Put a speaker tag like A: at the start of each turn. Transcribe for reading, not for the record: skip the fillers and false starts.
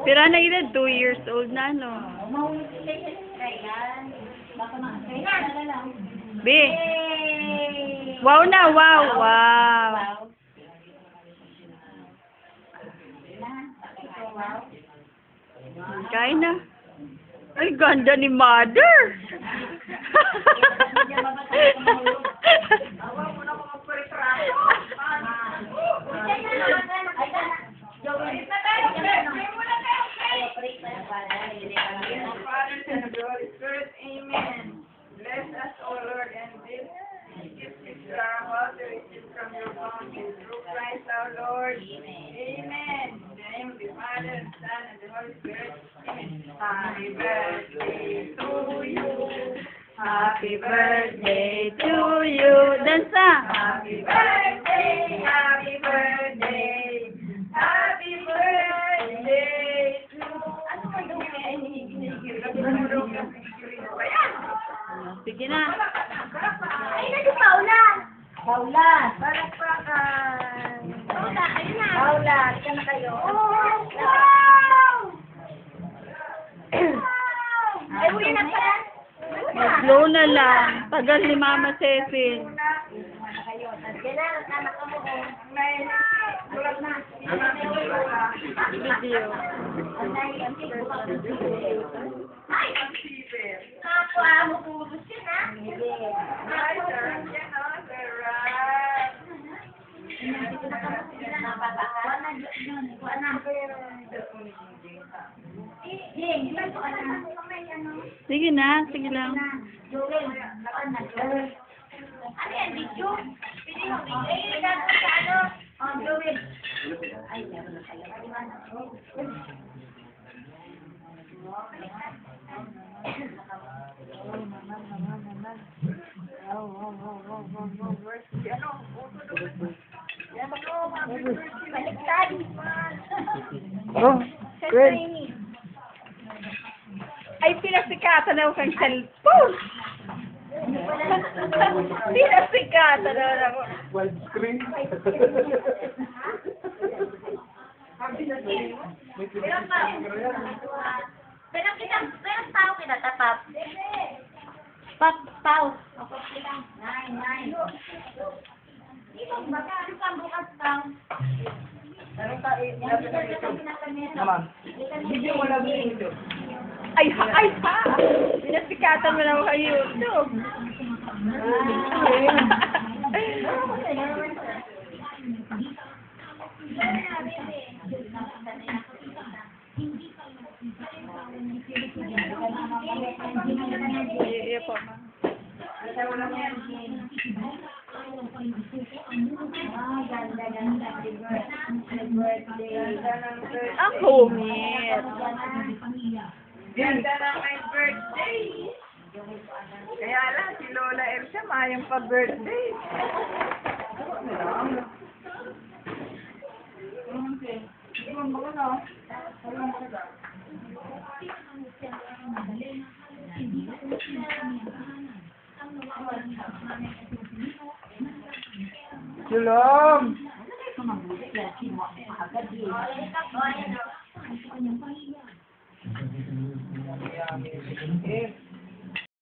A: Pero ano yun, 2 years old na, no? B. Wow na, wow, wow. Kain na. Ay, ganda ni mother.
B: Amen. Bless us, O Lord, and this is our water, it is from your bounty. Through Christ our Lord. Amen. In the name of the Father, and Son, and the Holy Spirit. Amen. Happy birthday to you.
A: Happy birthday to you. Dansa.
B: Happy birthday, happy birthday, happy birthday to ano ka daw
A: Sige na.
B: Ay, na si Paula. Paula. Palakpakan. Paula, ayun na. Paula, halika na kayo. Wow! Ay, uwi na pala.
A: Slow na lang. Tagal ni Mama Cecil. Video. Sige na, sige lang.
B: Ano yan, video? Pwede mo, video. Dapat sa ano? Joel. Ay, meron na kayo.
A: Oh, good. Ay, pinasikatan ako kang cellphone. Pinasikatan ako.
C: Widescreen.
B: Pero tao kita tatap. Tao. Ako sila. Nine. Ito ba ka? Ano ka bukas tao?
C: Naman. Video wala video.
A: Ay, ha! Pinasikatan mo naman kay YouTube. Iya po, ma. Ang humit.
B: Ganda na may birthday. Kaya lang, si Lola Elsa, mayang pa-birthday.
C: Shalom!